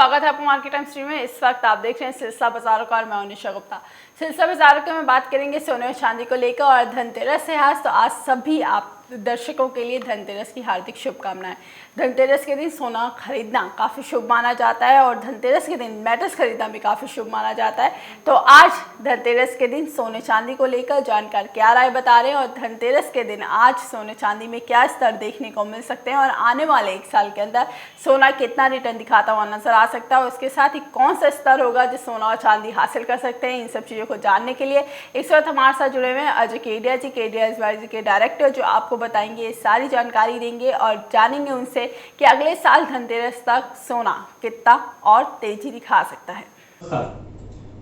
स्वागत है आपको मार्केट टाइम स्ट्रीम में। इस वक्त आप देख रहे हैं सिलसिला बाजारों का और मैं निशा गुप्ता। सिलसिला बाजारों के में बात करेंगे सोने और चांदी को लेकर और धनतेरस है आज, तो आज सभी आप दर्शकों के लिए धनतेरस की हार्दिक शुभकामनाएं। धनतेरस के दिन सोना खरीदना काफ़ी शुभ माना जाता है और धनतेरस के दिन मेटल्स खरीदना भी काफ़ी शुभ माना जाता है। तो आज धनतेरस के दिन सोने चांदी को लेकर जानकार क्या राय बता रहे हैं और धनतेरस के दिन आज सोने चांदी में क्या स्तर देखने को मिल सकते हैं और आने वाले एक साल के अंदर सोना कितना रिटर्न दिखाता हुआ नजर आ सकता है और उसके साथ ही कौन सा स्तर होगा जो सोना और चांदी हासिल कर सकते हैं। इन सब चीज़ों को जानने के लिए इस वक्त हमारे साथ जुड़े हुए हैं अजय केडिया जी, केडिया एडवाइजरी के डायरेक्टर, जो आपको बताएंगे, सारी जानकारी देंगे और जानेंगे उनसे कि अगले साल धनतेरस तक सोना कितना और तेजी दिखा सकता है।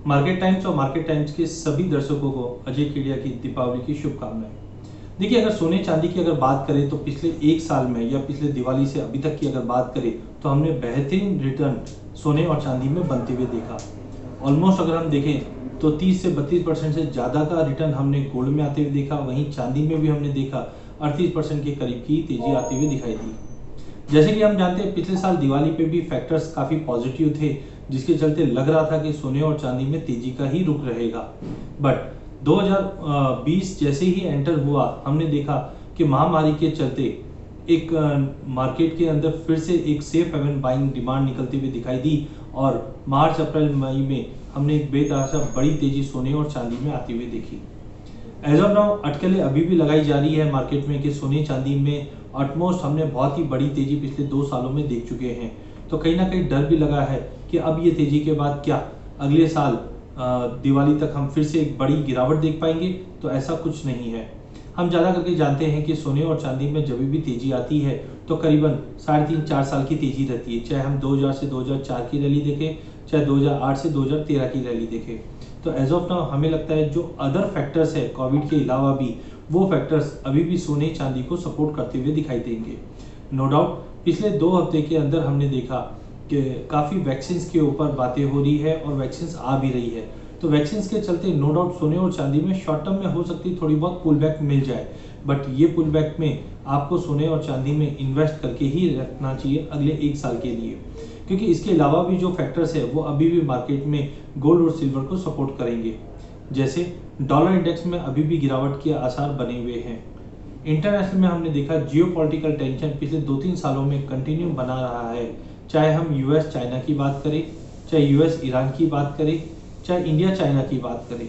मार्केट टाइम्स और मार्केट टाइम्स के सभी दर्शकों को अजय केडिया की दीपावली की शुभकामनाएं। देखिए, अगर सोने चांदी की अगर बात करें तो पिछले एक साल में या पिछले दिवाली से अभी तक की अगर बात करें तो हमने बेहतरीन रिटर्न सोने और चांदी में बनते हुए देखा। ऑलमोस्ट अगर हम देखें तो 30 से 32% से ज़्यादा का रिटर्न हमने गोल्ड में आते हुए देखा। वहीं चांदी में भी हमने देखा 38% के करीब की तेजी आते हुए दिखाई दी। जैसे कि हम जानते हैं, पिछले साल दिवाली पे भी फैक्टर्स काफ़ी पॉजिटिव थे, जिसके चलते लग रहा था कि सोने और चांदी में तेजी का ही रुख रहेगा। बट 2020 जैसे ही एंटर हुआ, हमने देखा कि महामारी के चलते एक मार्केट के अंदर फिर से एक सेफ हेवन बाइंग डिमांड निकलती हुई दिखाई दी और मार्च अप्रैल मई में हमने एक बेतहाशा बड़ी तेजी सोने और चांदी में आती हुई देखी। एज ऑफ नाउ अटकलें अभी भी लगाई जा रही है मार्केट में कि सोने चांदी में ऑलमोस्ट हमने बहुत ही बड़ी तेजी पिछले 2 सालों में देख चुके हैं। तो कहीं ना कहीं डर भी लगा है कि अब ये तेजी के बाद क्या अगले साल दिवाली तक हम फिर से एक बड़ी गिरावट देख पाएंगे। तो ऐसा कुछ नहीं है। हम ज़्यादा करके जानते हैं कि सोने और चांदी में जब भी तेजी आती है तो करीबन 3.5-4 साल की तेजी रहती है, चाहे हम 2000 से 2004 की रैली देखें, चाहे 2008 से 2013 की रैली देखें। तो एज ऑफ नाउ हमें लगता है जो अदर फैक्टर्स है कोविड के अलावा भी, वो फैक्टर्स अभी भी सोने चांदी को सपोर्ट करते हुए दिखाई देंगे। नो डाउट पिछले 2 हफ्ते के अंदर हमने देखा कि काफ़ी वैक्सीन के ऊपर बातें हो रही है और वैक्सीन आ भी रही है। तो वैक्सीन के चलते नो डाउट सोने और चांदी में शॉर्ट टर्म में हो सकती थोड़ी बहुत पुल बैक मिल जाए, बट ये पुल बैक में आपको सोने और चांदी में इन्वेस्ट करके ही रखना चाहिए अगले 1 साल के लिए, क्योंकि इसके अलावा भी जो फैक्टर्स है वो अभी भी मार्केट में गोल्ड और सिल्वर को सपोर्ट करेंगे। जैसे डॉलर इंडेक्स में अभी भी गिरावट के आसार बने हुए हैं। इंटरनेशनल में हमने देखा जियोपॉलिटिकल टेंशन पिछले 2-3 सालों में कंटिन्यू बना रहा है, चाहे हम यूएस चाइना की बात करें, चाहे यूएस ईरान की बात करें, चाहे इंडिया चाइना की बात करें।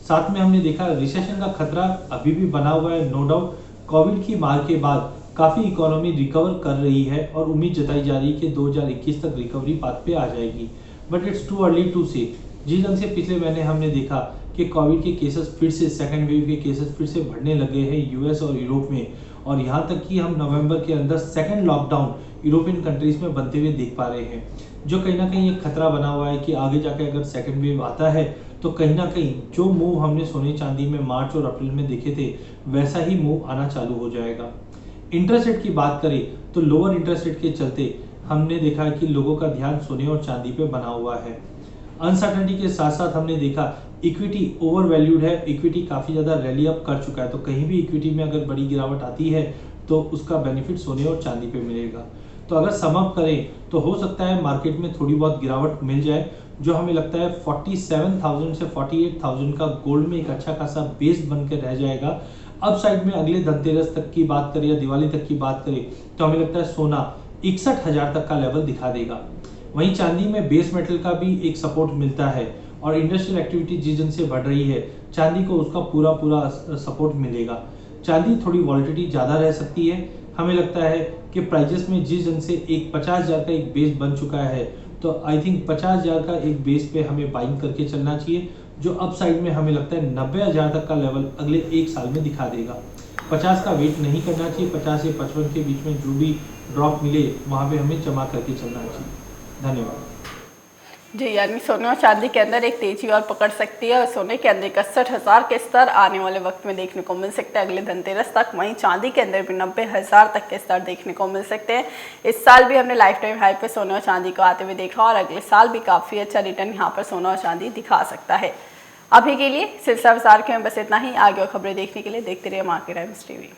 साथ में हमने देखा रिसेशन का खतरा अभी भी बना हुआ है। नो डाउट कोविड की मार के बाद काफ़ी इकोनॉमी रिकवर कर रही है और उम्मीद जताई जा रही है कि 2021 तक रिकवरी पाथ पे आ जाएगी, but it's too early to say. जिस ढंग से पिछले महीने हमने देखा कि कोविड के केसेस फिर से, सेकेंड वेव के केसेस फिर से बढ़ने लगे हैं यूएस और यूरोप में, और यहाँ तक कि हम नवंबर के अंदर सेकेंड लॉकडाउन यूरोपियन कंट्रीज में बनते हुए देख पा रहे हैं, जो कहीं ना कहीं एक खतरा बना हुआ है कि आगे जाके अगर सेकेंड वेव आता है तो कहीं ना कहीं जो मूव हमने सोने चांदी में मार्च और अप्रैल में देखे थे वैसा ही मूव आना चालू हो जाएगा। इंटरेस्ट रेट की बात करें तो लोअर इंटरेस्ट रेट के चलते हमने देखा है कि लोगों का ध्यान सोने और चांदी पे बना हुआ है। अनसर्टेनिटी के साथ साथ हमने देखा इक्विटी ओवर वैल्यूड है, इक्विटी काफ़ी ज़्यादा रैली अप कर चुका है। तो कहीं भी इक्विटी में अगर बड़ी गिरावट आती है तो उसका बेनिफिट सोने और चांदी पे मिलेगा। तो अगर सम अप करें तो हो सकता है मार्केट में थोड़ी बहुत गिरावट मिल जाए, जो हमें लगता है 47,000 से 48,000 का गोल्ड में एक अच्छा खासा बेस बनकर रह जाएगा। अब साइड में अगले धनतेरस तक की बात करें या दिवाली तक की बात करें तो हमें लगता है सोना 61,000 तक का लेवल दिखा देगा। वहीं चांदी में बेस मेटल का भी एक सपोर्ट मिलता है और इंडस्ट्रियल एक्टिविटी जिस ढंग से बढ़ रही है, चांदी को उसका पूरा सपोर्ट मिलेगा। चांदी थोड़ी वॉलिटिलिटी ज़्यादा रह सकती है। हमें लगता है कि प्राइजेस में जिस ढंग से एक 50,000 का एक बेस बन चुका है, तो आई थिंक 50,000 का एक बेस पे हमें बाइंग करके चलना चाहिए, जो अप साइड में हमें लगता है 90,000 तक का लेवल अगले 1 साल में दिखा देगा। 50 का वेट नहीं करना चाहिए, 50 से 55 के बीच में जो भी ड्रॉप मिले वहाँ पे हमें जमा करके चलना चाहिए। धन्यवाद जी, यानी सोने और चांदी के अंदर एक तेजी और पकड़ सकती है और सोने के अंदर 61,000 के स्तर आने वाले वक्त में देखने को मिल सकते हैं अगले धनतेरस तक। वहीं चांदी के अंदर भी 90,000 तक के स्तर देखने को मिल सकते हैं। इस साल भी हमने लाइफ टाइम हाई पे सोने और चांदी को आते हुए देखा और अगले साल भी काफ़ी अच्छा रिटर्न यहाँ पर सोना और चांदी दिखा सकता है। अभी के लिए सिलसिला बाजार के में बस इतना ही। आगे और खबरें देखने के लिए देखते रहिए मार्केट टाइम्स टीवी।